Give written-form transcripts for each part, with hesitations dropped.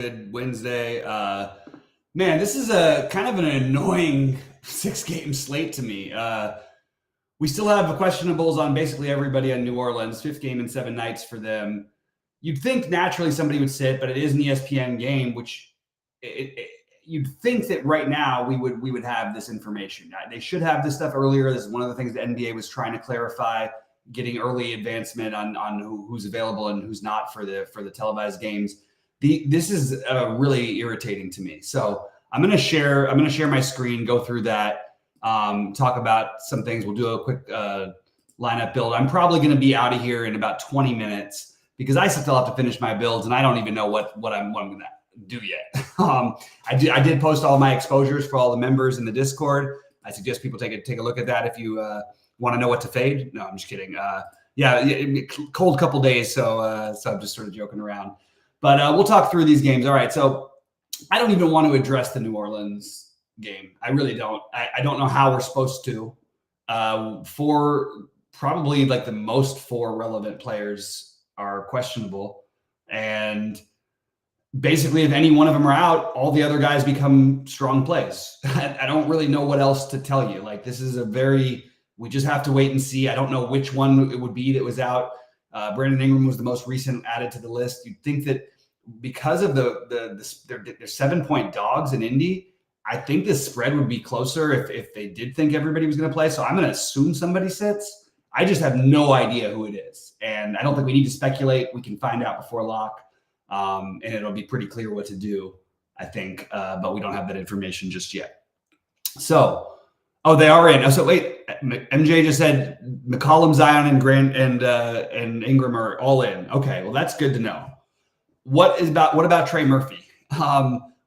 Good Wednesday. Man, this is a kind of an annoying 6-game slate to me. We still have questionables on basically everybody on New Orleans, 5th game in 7 nights for them. You'd think naturally somebody would sit, but it is an ESPN game, which you'd think that right now we would have this information. They should have this stuff earlier. This is one of the things the NBA was trying to clarify, getting early advancement on who's available and who's not for the televised games. This is really irritating to me. So I'm gonna share my screen, go through that, talk about some things. We'll do a quick lineup build. I'm probably gonna be out of here in about 20 minutes because I still have to finish my builds and I don't even know what I'm gonna do yet. I did post all my exposures for all the members in the Discord. I suggest people take a look at that if you want to know what to fade. No, I'm just kidding. Cold couple days, so I'm just sort of joking around. But we'll talk through these games. All right, so I don't even want to address the New Orleans game. I really don't. I don't know how we're supposed to. For probably like the most 4 relevant players are questionable. And basically, if any one of them are out, all the other guys become strong plays. I don't really know what else to tell you. Like, this is we just have to wait and see. I don't know which one it would be that was out. Brandon Ingram was the most recent added to the list. You'd think that because of they're 7-point dogs in Indy, I think this spread would be closer if they did think everybody was going to play. So I'm going to assume somebody sits. I just have no idea who it is. And I don't think we need to speculate. We can find out before lock. And it'll be pretty clear what to do, I think. But we don't have that information just yet. So, they are in. So wait, MJ just said McCollum, Zion, and Grant and Ingram are all in. Okay, well that's good to know. What about Trey Murphy?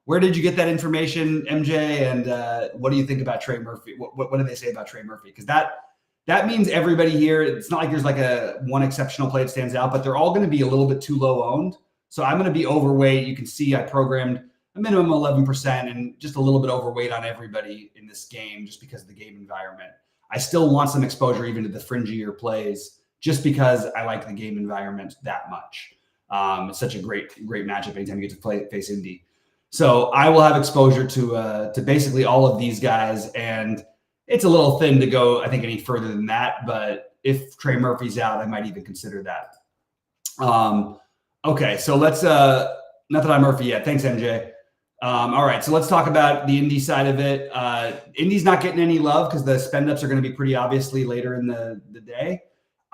Where did you get that information, MJ? And what do you think about Trey Murphy? What do they say about Trey Murphy? Because that means everybody here. It's not like there's like one exceptional play that stands out, but they're all going to be a little bit too low owned. So I'm going to be overweight. You can see I programmed a minimum 11% and just a little bit overweight on everybody in this game just because of the game environment. I still want some exposure even to the fringier plays just because I like the game environment that much. It's such a great matchup anytime you get to face Indy. So I will have exposure to basically all of these guys, and it's a little thin to go, I think, any further than that. But if Trey Murphy's out, I might even consider that. Okay, so let's nothing on Murphy yet. Thanks, MJ. All right, so let's talk about the Indy side of it. Indy's not getting any love because the spend ups are going to be pretty obviously later in the day.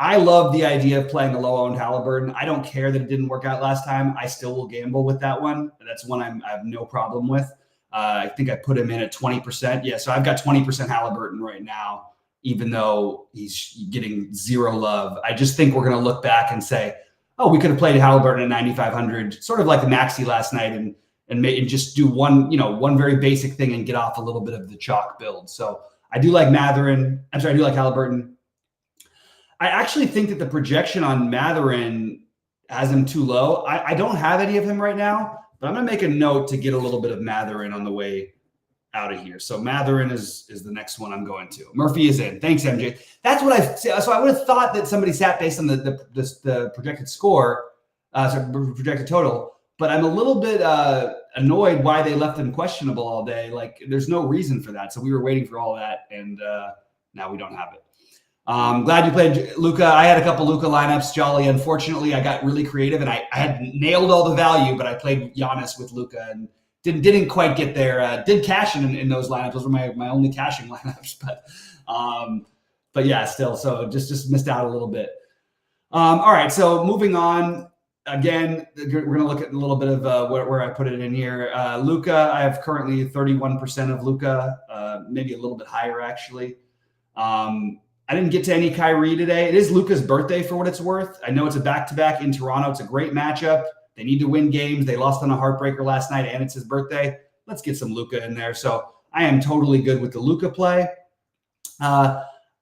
I love the idea of playing a low-owned Halliburton. I don't care that it didn't work out last time. I still will gamble with that one. That's one I have no problem with. I think I put him in at 20%. Yeah, so I've got 20% Halliburton right now, even though he's getting 0 love. I just think we're going to look back and say, we could have played Halliburton at 9,500, sort of like the Maxey last night, and just do one very basic thing and get off a little bit of the chalk build. So I do like Mathurin. I do like Halliburton. I actually think that the projection on Mathurin has him too low. I don't have any of him right now, but I'm going to make a note to get a little bit of Mathurin on the way out of here. So Mathurin is the next one I'm going to. Murphy is in. Thanks, MJ. That's what so I would have thought that somebody sat based on the projected score, projected total. But I'm a little bit annoyed why they left him questionable all day. Like, there's no reason for that. So we were waiting for all that, and now we don't have it. Glad you played Luka. I had a couple Luka lineups, Jolly. Unfortunately, I got really creative, and I had nailed all the value, but I played Giannis with Luka and didn't quite get there. Did cash in those lineups. Those were my only cashing lineups. But yeah, still. So just missed out a little bit. All right, so moving on. Again, we're going to look at a little bit of where I put it in here. Luka, I have currently 31% of Luka, maybe a little bit higher, actually. I didn't get to any Kyrie today. It is Luka's birthday for what it's worth. I know it's a back-to-back in Toronto. It's a great matchup. They need to win games. They lost on a heartbreaker last night, and it's his birthday. Let's get some Luka in there. So I am totally good with the Luka play.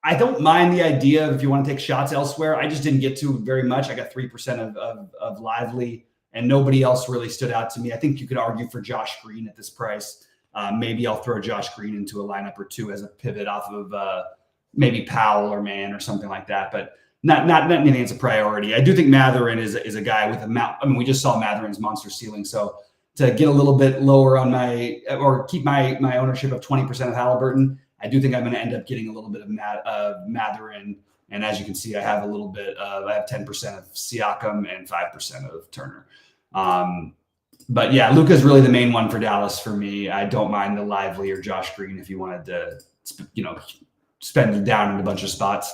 I don't mind the idea of if you want to take shots elsewhere. I just didn't get to very much. I got 3% of Lively, and nobody else really stood out to me. I think you could argue for Josh Green at this price. Maybe I'll throw Josh Green into a lineup or two as a pivot off of maybe Powell or Mann or something like that. But not anything that's a priority. I do think Mathurin is a guy with a mount. I mean, we just saw Mathurin's monster ceiling. So to get a little bit lower on my, or keep my ownership of 20% of Halliburton. I do think I'm going to end up getting a little bit of Matherin. And as you can see, I have a little bit of, I have 10% of Siakam and 5% of Turner. But yeah, Luka's really the main one for Dallas for me. I don't mind the Lively or Josh Green if you wanted to, spend it down in a bunch of spots.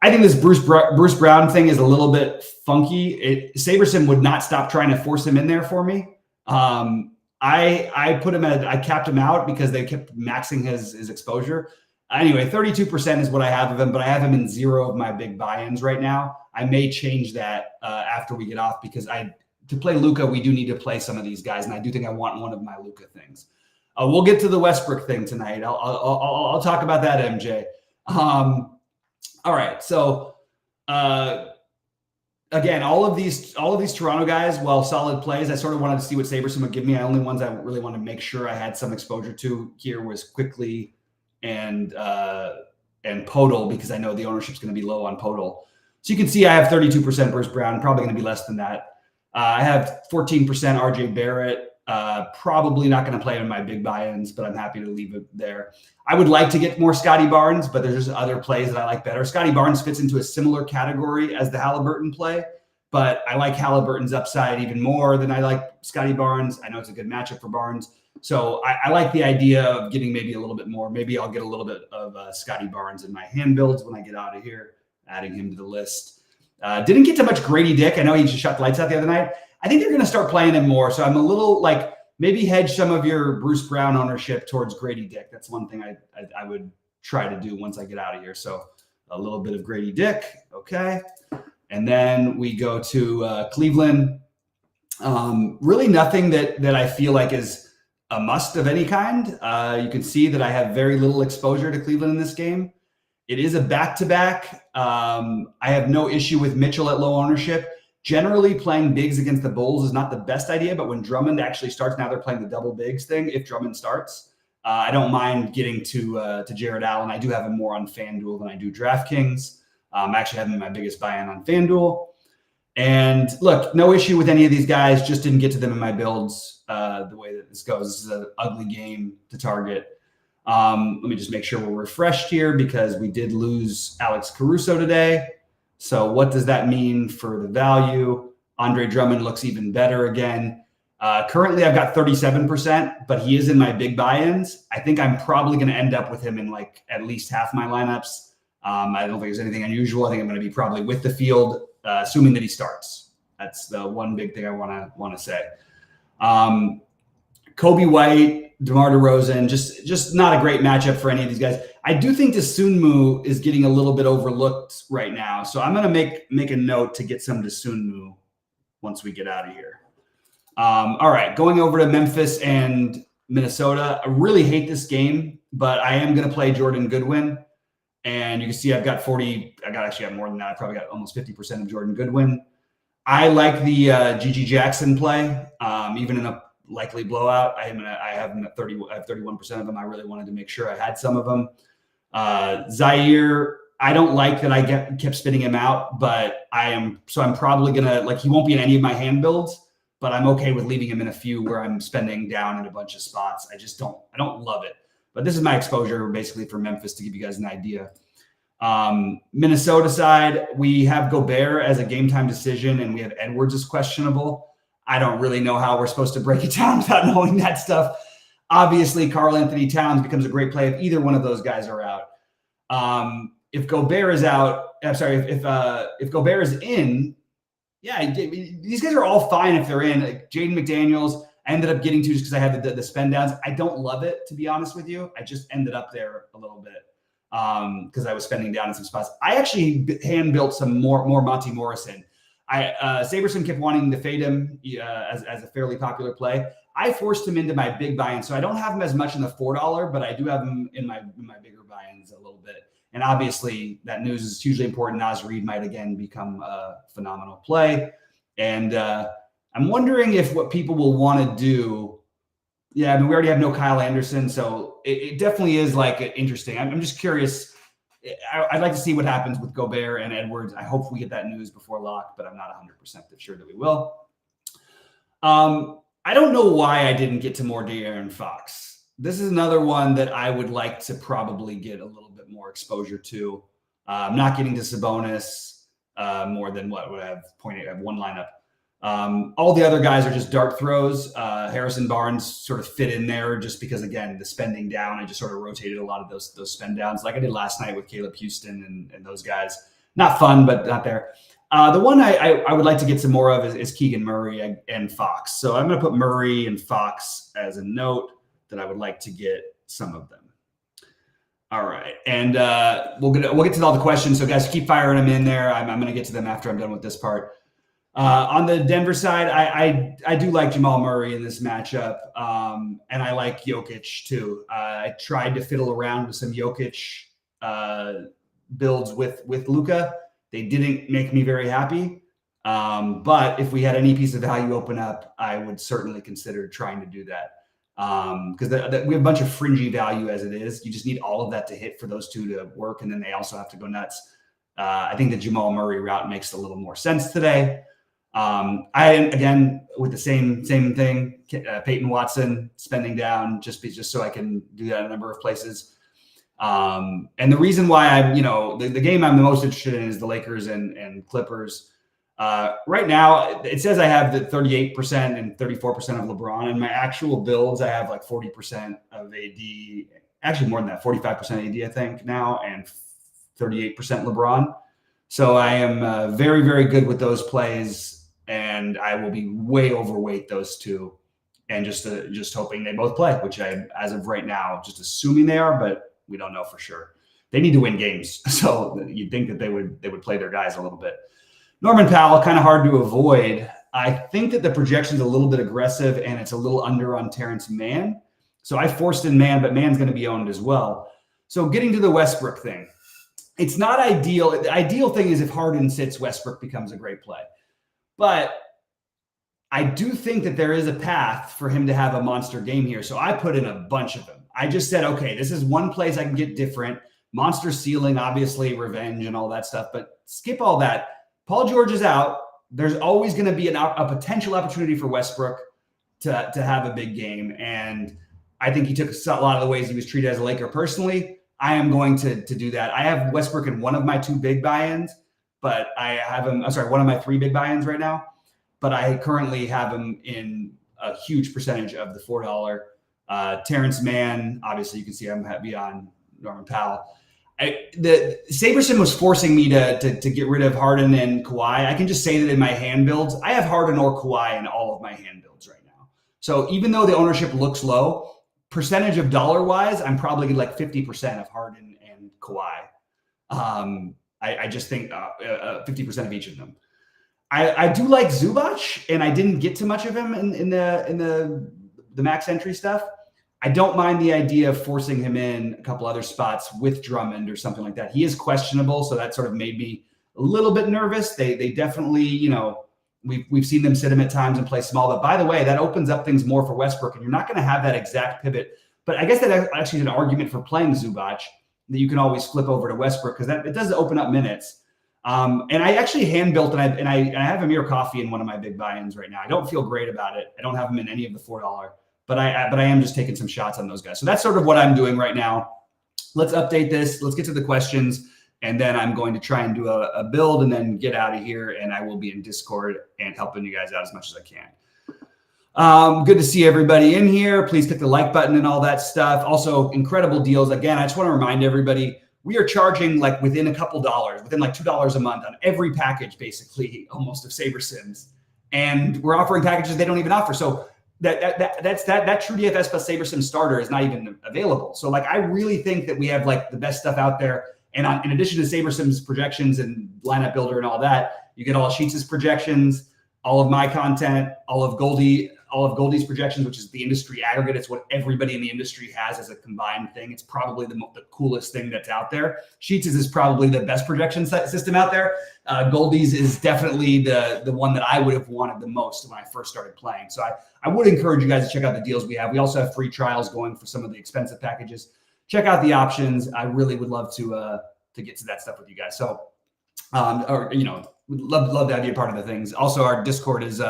I think this Bruce Brown thing is a little bit funky. Saberson would not stop trying to force him in there for me. I put him I capped him out because they kept maxing his exposure. Anyway, 32% is what I have of him, but I have him in 0 of my big buy-ins right now. I may change that after we get off because to play Luka, we do need to play some of these guys, and I do think I want one of my Luka things. We'll get to the Westbrook thing tonight. I'll talk about that, MJ. All right, so again, all of these Toronto guys, while solid plays, I sort of wanted to see what Saberson would give me. The only ones I really wanted to make sure I had some exposure to here was Quickly and Podol, because I know the ownership's going to be low on Podol. So you can see I have 32% Bruce Brown, probably going to be less than that. I have 14% RJ Barrett. Probably not going to play in my big buy-ins, but I'm happy to leave it there. I would like to get more Scotty Barnes, but there's just other plays that I like better. Scotty Barnes fits into a similar category as the Halliburton play, but I like Halliburton's upside even more than I like Scotty Barnes. I know it's a good matchup for Barnes. So I like the idea of getting maybe a little bit more. Maybe I'll get a little bit of Scotty Barnes in my hand builds when I get out of here, adding him to the list. Didn't get to much Grady Dick. I know he just shot the lights out the other night. I think they're going to start playing him more. So I'm a little maybe hedge some of your Bruce Brown ownership towards Grady Dick. That's one thing I would try to do once I get out of here. So a little bit of Grady Dick. Okay. And then we go to Cleveland. Really nothing that I feel like is a must of any kind. You can see that I have very little exposure to Cleveland in this game. It is a back-to-back. I have no issue with Mitchell at low ownership. Generally, playing bigs against the Bulls is not the best idea, but when Drummond actually starts, now they're playing the double bigs thing. If Drummond starts, I don't mind getting to Jared Allen. I do have him more on FanDuel than I do DraftKings. I actually have him in my biggest buy-in on FanDuel. And look, no issue with any of these guys. Just didn't get to them in my builds the way that this goes. This is an ugly game to target. Let me just make sure we're refreshed here because we did lose Alex Caruso today. So what does that mean for the value? Andre Drummond looks even better again. Currently, I've got 37%, but he is in my big buy-ins. I think I'm probably going to end up with him in at least half my lineups. I don't think there's anything unusual. I think I'm going to be probably with the field, assuming that he starts. That's the one big thing I want to say. Kobe White, DeMar DeRozan, just not a great matchup for any of these guys. I do think Dosunmu is getting a little bit overlooked right now. So I'm going to make a note to get some Dosunmu once we get out of here. All right, going over to Memphis and Minnesota. I really hate this game, but I am going to play Jordan Goodwin. And you can see I've got 40. I got more than that. I probably got almost 50% of Jordan Goodwin. I like the Gigi Jackson play, even in a likely blowout. I have him at 30. I have 31% of them. I really wanted to make sure I had some of them. Zaire, I don't like that I kept spitting him out, but I'm probably gonna he won't be in any of my hand builds, but I'm okay with leaving him in a few where I'm spending down in a bunch of spots. I don't love it, but this is my exposure basically for Memphis to give you guys an idea. Minnesota side, we have Gobert as a game time decision, and we have Edwards as questionable. I don't really know how we're supposed to break it down without knowing that stuff. Obviously, Karl Anthony Towns becomes a great play if either one of those guys are out. If Gobert is out, if Gobert is in, yeah, these guys are all fine if they're in. Like Jaden McDaniels, I ended up getting to just because I had the spend downs. I don't love it, to be honest with you. I just ended up there a little bit because I was spending down in some spots. I actually hand built some more Monty Morrison. Saberson kept wanting to fade him as a fairly popular play. I forced him into my big buy-in, so I don't have him as much in the $4, but I do have him in my bigger buy-ins a little bit. And obviously, that news is hugely important. Naz Reid might again become a phenomenal play. And I'm wondering if what people will want to do. Yeah, I mean, we already have no Kyle Anderson, so it definitely is interesting. I'm just curious. I'd like to see what happens with Gobert and Edwards. I hope we get that news before lock, but I'm not 100% sure that we will. I don't know why I didn't get to more De'Aaron Fox. This is another one that I would like to probably get a little bit more exposure to. I'm not getting to Sabonis more than what would I have pointed at one lineup. All the other guys are just dart throws. Harrison Barnes sort of fit in there just because, again, the spending down. I just sort of rotated a lot of those spend downs like I did last night with Caleb Houston and those guys. Not fun, but not there. The one I would like to get some more of is Keegan Murray and Fox. So I'm going to put Murray and Fox as a note that I would like to get some of them. All right, and we'll get to all the questions. So guys, keep firing them in there. I'm going to get to them after I'm done with this part. On the Denver side, I do like Jamal Murray in this matchup, and I like Jokic too. I tried to fiddle around with some Jokic builds with Luka. They didn't make me very happy, but if we had any piece of value open up, I would certainly consider trying to do that because we have a bunch of fringy value as it is. You just need all of that to hit for those two to work, and then they also have to go nuts. I think the Jamal Murray route makes a little more sense today. Again, with the same thing, Peyton Watson spending down just so I can do that in a number of places. And the reason why I'm, the game I'm the most interested in is the Lakers and Clippers. Right now, it says I have the 38% and 34% of LeBron. And my actual builds, I have like 40% of AD, actually more than that, 45% AD, I think now, and 38% LeBron. So I am very, very good with those plays. And I will be way overweight those two, and just hoping they both play, which I, as of right now, just assuming they are, but we don't know for sure. They need to win games, so you'd think that they would play their guys a little bit. Norman Powell, kind of hard to avoid. I think that the projection's a little bit aggressive, and it's a little under on Terrence Mann. So I forced in Mann, but Mann's going to be owned as well. So getting to the Westbrook thing, it's not ideal. The ideal thing is if Harden sits, Westbrook becomes a great play. But I do think that there is a path for him to have a monster game here. So I put in a bunch of them. I just said, okay, this is one place I can get different. Monster ceiling, obviously, revenge and all that stuff. But skip all that. Paul George is out. There's always going to be a potential opportunity for Westbrook to have a big game. And I think he took a lot of the ways he was treated as a Laker personally. I am going to do that. I have Westbrook in one of my two big buy-ins. But I have him, one of my three big buy-ins right now. But I currently have him in a huge percentage of the $4. Terrence Mann, obviously you can see I'm happy on Norman Powell. The Saberson was forcing me to get rid of Harden and Kawhi. I can just say that in my hand builds, I have Harden or Kawhi in all of my hand builds right now. So even though the ownership looks low, percentage of dollar-wise, I'm probably like 50% of Harden and Kawhi. I just think 50% of each of them. I do like Zubac, and I didn't get too much of him in the max entry stuff. I don't mind the idea of forcing him in a couple other spots with Drummond or something like that. He is questionable, so that sort of made me a little bit nervous. They definitely, we've seen them sit him at times and play small. But by the way, that opens up things more for Westbrook, and you're not going to have that exact pivot. But I guess that actually is an argument for playing Zubac, that you can always flip over to Westbrook because it does open up minutes. And I actually hand built, and I have Amir Coffey in one of my big buy-ins right now. I don't feel great about it. I don't have him in any of the $4, but I am just taking some shots on those guys. So that's sort of what I'm doing right now. Let's update this. Let's get to the questions, and then I'm going to try and do a build and then get out of here. And I will be in Discord and helping you guys out as much as I can. Good to see everybody in here. Please click the like button and all that stuff. Also, incredible deals. Again, I just want to remind everybody, we are charging like within a couple dollars, within like $2 a month on every package, basically, almost of Saber Sims. And we're offering packages they don't even offer. So that TrueDFS plus Saber Sim starter is not even available. So like, I really think that we have like the best stuff out there. And in addition to Saber Sims projections and lineup builder and all that, you get all of Sheets' projections, all of my content, all of Goldie's projections, which is the industry aggregate. It's what everybody in the industry has as a combined thing. It's probably the coolest thing that's out there. Sheets is probably the best projection system out there. Goldie's is definitely the one that I would have wanted the most when I first started playing. So I would encourage you guys to check out the deals we have. We also have free trials going for some of the expensive packages. Check out the options. I really would love to get to that stuff with you guys. So, would love to have you a part of the things. Also, our Discord is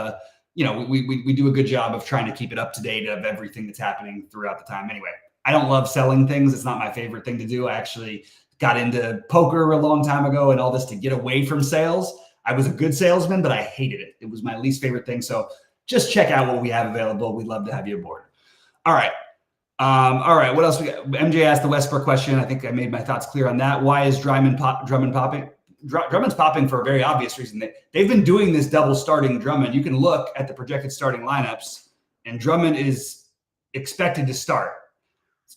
we do a good job of trying to keep it up to date of everything that's happening throughout the time. Anyway, I don't love selling things. It's not my favorite thing to do. I actually got into poker a long time ago and all this to get away from sales. I was a good salesman, but I hated it. It was my least favorite thing. So just check out what we have available. We'd love to have you aboard. All right. What else we got? MJ asked the Westbrook question. I think I made my thoughts clear on that. Why is Drummond popping? Drummond's popping for a very obvious reason. They've been doing this double starting Drummond. You can look at the projected starting lineups, and Drummond is expected to start.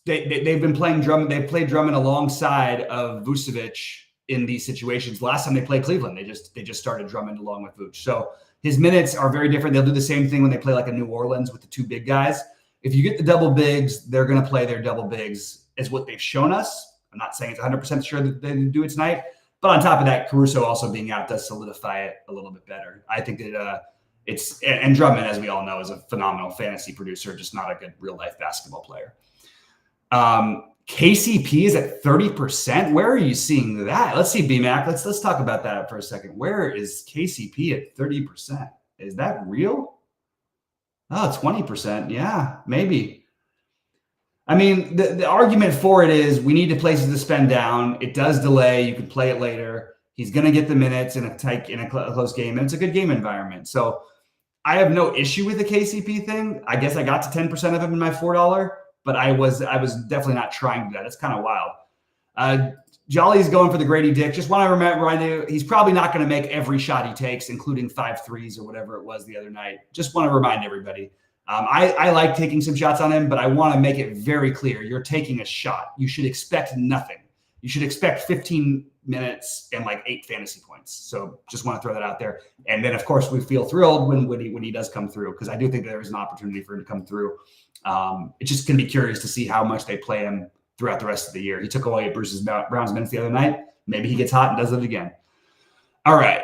They've been playing Drummond. They played Drummond alongside of Vucevic in these situations. Last time they played Cleveland, they just started Drummond along with Vuce. So his minutes are very different. They'll do the same thing when they play like a New Orleans with the two big guys. If you get the double bigs, they're going to play their double bigs, is what they've shown us. I'm not saying it's 100% sure that they do it tonight. But on top of that, Caruso also being out does solidify it a little bit better. I think that and Drummond, as we all know, is a phenomenal fantasy producer, just not a good real-life basketball player. KCP is at 30%. Where are you seeing that? Let's see, BMAC. Let's talk about that for a second. Where is KCP at 30%? Is that real? Oh, 20%. Yeah, maybe. I mean, the argument for it is we need places to spend down. It does delay. You can play it later. He's going to get the minutes in a close game, and it's a good game environment. So I have no issue with the KCP thing. I guess I got to 10% of him in my $4, but I was definitely not trying to do that. It's kind of wild. Jolly's going for the Grady Dick. Just want to remind you, he's probably not going to make every shot he takes, including 5 threes or whatever it was the other night. Just want to remind everybody. I like taking some shots on him, but I want to make it very clear. You're taking a shot. You should expect nothing. You should expect 15 minutes and like 8 fantasy points. So just want to throw that out there. And then, of course, we feel thrilled when he does come through, because I do think there is an opportunity for him to come through. It's just going to be curious to see how much they play him throughout the rest of the year. He took away Bruce Brown's minutes the other night. Maybe he gets hot and does it again. All right.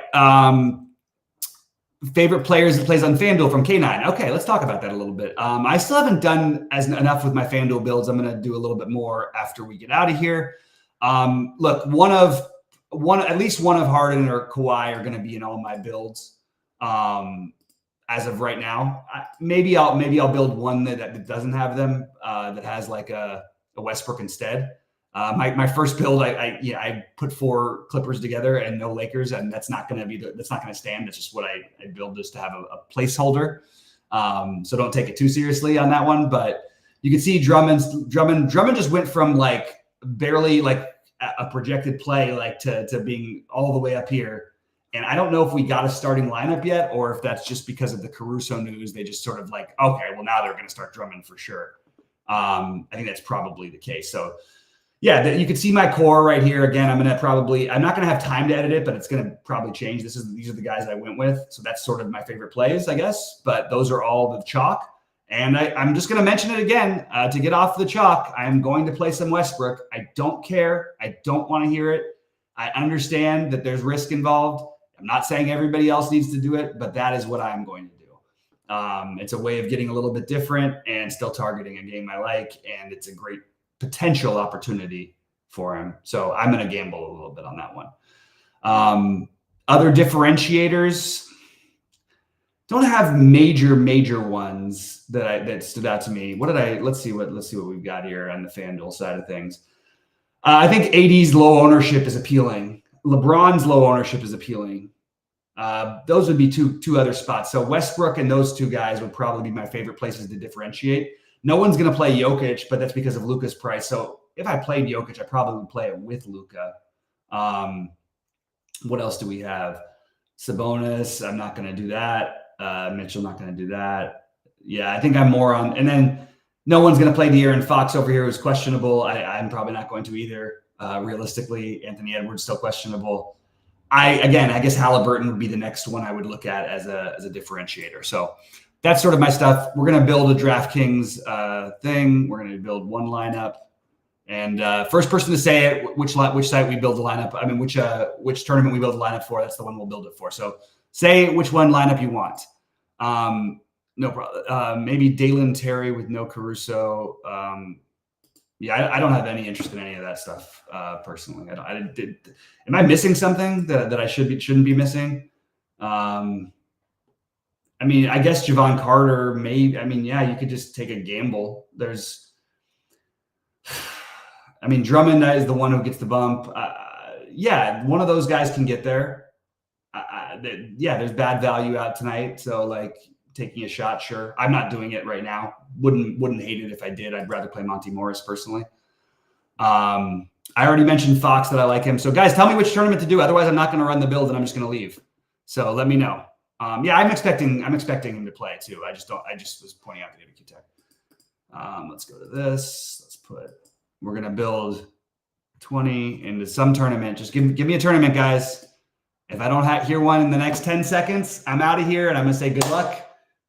Favorite players that plays on FanDuel from K9. Okay, let's talk about that a little bit. I still haven't done enough with my FanDuel builds. I'm going to do a little bit more after we get out of here. Look, at least one of Harden or Kawhi are going to be in all my builds as of right now. Maybe I'll build one that doesn't have them, that has like a Westbrook instead. My first build, I put 4 Clippers together and no Lakers, and that's not going to stand. That's just what I build, just to have a placeholder. So don't take it too seriously on that one. But you can see Drummond just went from like barely like a projected play like to being all the way up here. And I don't know if we got a starting lineup yet, or if that's just because of the Caruso news. They just sort of like, okay, well now they're going to start Drummond for sure. I think that's probably the case. So. Yeah, you can see my core right here. Again, I'm not going to have time to edit it, but it's going to probably change. These are the guys I went with. So that's sort of my favorite plays, I guess. But those are all the chalk. And I'm just going to mention it again. To get off the chalk, I'm going to play some Westbrook. I don't care. I don't want to hear it. I understand that there's risk involved. I'm not saying everybody else needs to do it, but that is what I'm going to do. It's a way of getting a little bit different and still targeting a game I like. And it's a great potential opportunity for him. So I'm going to gamble a little bit on that one. Other differentiators, don't have major ones that stood out to me. Let's see what we've got here on the FanDuel side of things. I think AD's low ownership is appealing. LeBron's low ownership is appealing. Those would be two other spots. So Westbrook and those 2 guys would probably be my favorite places to differentiate. No one's going to play Jokic, but that's because of Luka's price. So if I played Jokic, I probably would play it with Luka. What else do we have? Sabonis, I'm not going to do that. Mitchell, not going to do that. Yeah, I think I'm more on. And then no one's going to play De'Aaron Fox over here, who's questionable. I'm probably not going to either. Realistically, Anthony Edwards still questionable. I guess Halliburton would be the next one I would look at as a differentiator. So that's sort of my stuff. We're going to build a DraftKings thing. We're going to build one lineup, and first person to say it, which site we build the lineup. I mean, which tournament we build the lineup for. That's the one we'll build it for. So say which one lineup you want. No problem. Maybe Dalen Terry with no Caruso. I don't have any interest in any of that stuff personally. Am I missing something that I shouldn't be missing? I mean, I guess Javon Carter may. I mean, yeah, you could just take a gamble. I mean, Drummond is the one who gets the bump. Yeah, one of those guys can get there. Yeah, there's bad value out tonight, so like taking a shot, sure. I'm not doing it right now. Wouldn't hate it if I did. I'd rather play Monty Morris personally. I already mentioned Fox that I like him. So guys, tell me which tournament to do. Otherwise, I'm not going to run the build and I'm just going to leave. So let me know. Yeah, I'm expecting him to play too. I just was pointing out the ABQ tech. Let's go to this. We're going to build 20 into some tournament. Just give me a tournament, guys. If I don't hear one in the next 10 seconds, I'm out of here and I'm going to say good luck.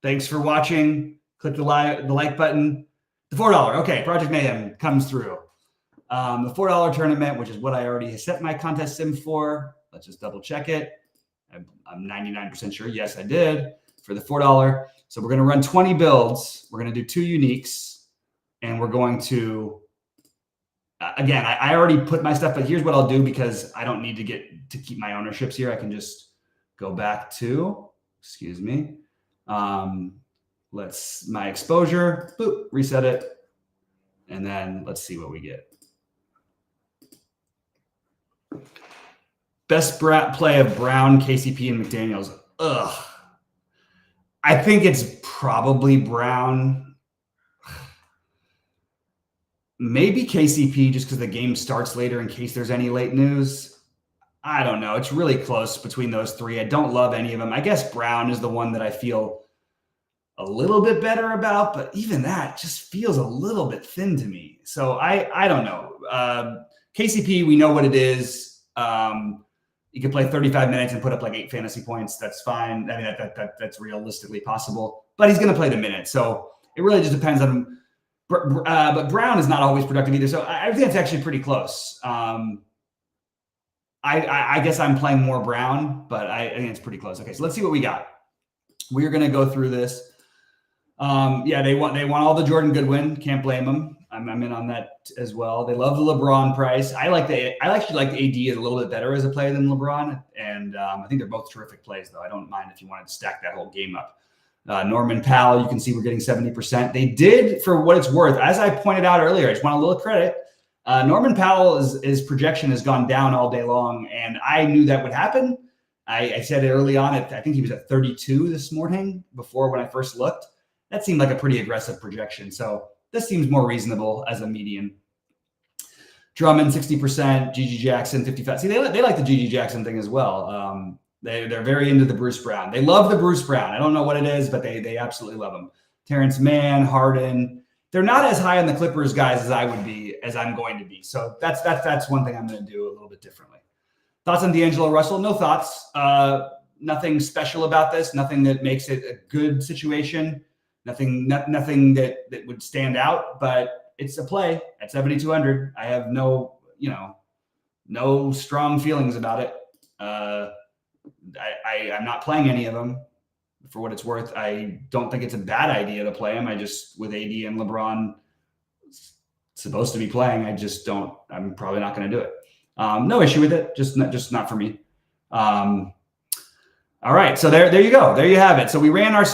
Thanks for watching. Click the like button. The $4. Okay, Project Mayhem comes through. The $4 tournament, which is what I already set my contest sim for. Let's just double check it. I'm 99% sure. Yes, I did for the $4. So we're going to run 20 builds. We're going to do 2 uniques. And we're going to, again, I already put my stuff, but here's what I'll do because I don't need to keep my ownerships here. I can just go back to, excuse me. My exposure, boop, reset it. And then let's see what we get. Best play of Brown, KCP, and McDaniels. Ugh. I think it's probably Brown. Maybe KCP just because the game starts later in case there's any late news. I don't know. It's really close between those 3. I don't love any of them. I guess Brown is the one that I feel a little bit better about, but even that just feels a little bit thin to me. So I don't know. KCP, we know what it is. You can play 35 minutes and put up like 8 fantasy points. That's fine. I mean, that's realistically possible, but he's going to play the minutes. So it really just depends on him. But Brown is not always productive either. So I think it's actually pretty close. I guess I'm playing more Brown, but I think it's pretty close. Okay, so let's see what we got. We're going to go through this. Yeah, they want all the Jordan Goodwin. Can't blame them. I'm in on that as well. They love the LeBron price. I actually like the AD a little bit better as a player than LeBron, and I think they're both terrific plays. Though I don't mind if you wanted to stack that whole game up. Norman Powell, you can see we're getting 70%. They did, for what it's worth, as I pointed out earlier. I just want a little credit. Norman Powell's projection has gone down all day long, and I knew that would happen. I said it early on. I think he was at 32 this morning before when I first looked. That seemed like a pretty aggressive projection. So this seems more reasonable as a median. Drummond, 60%. Gigi Jackson, 55%. See, they like the Gigi Jackson thing as well. They're very into the Bruce Brown. They love the Bruce Brown. I don't know what it is, but they absolutely love him. Terrence Mann, Harden. They're not as high on the Clippers guys as I'm going to be. So that's one thing I'm going to do a little bit differently. Thoughts on D'Angelo Russell? No thoughts. Nothing special about this. Nothing that makes it a good situation. Nothing that would stand out, but it's a play at 7,200. I have no strong feelings about it. I'm not playing any of them for what it's worth. I don't think it's a bad idea to play them. I just, with AD and LeBron supposed to be playing, I'm probably not going to do it. No issue with it. Just not for me. All right. So there you go. There you have it. So we ran our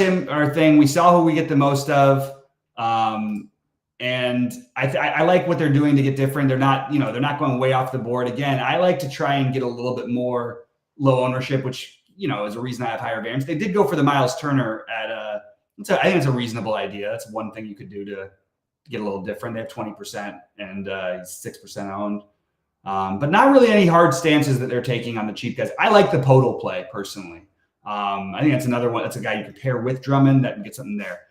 thing. We saw who we get the most of. And I like what they're doing to get different. They're not going way off the board. Again, I like to try and get a little bit more low ownership, which, is a reason I have higher variance. They did go for the Miles Turner I think it's a reasonable idea. That's one thing you could do to get a little different. They have 20% and he's 6% owned. But not really any hard stances that they're taking on the cheap guys. I like the Podol play personally. I think that's another one. That's a guy you could pair with Drummond that can get something there.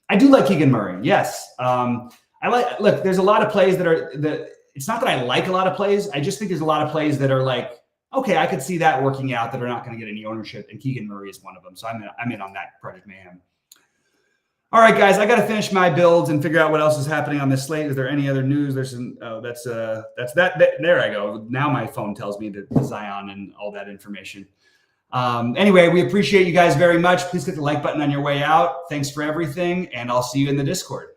I do like Keegan Murray. Yes. Look, there's a lot of plays it's not that I like a lot of plays. I just think there's a lot of plays that are like, okay, I could see that working out that are not going to get any ownership. And Keegan Murray is one of them. So I'm in on that Project Mayhem. All right, guys, I got to finish my builds and figure out what else is happening on this slate. Is there any other news? There's that's that. There I go. Now my phone tells me the Zion and all that information. Anyway, we appreciate you guys very much. Please hit the like button on your way out. Thanks for everything. And I'll see you in the Discord.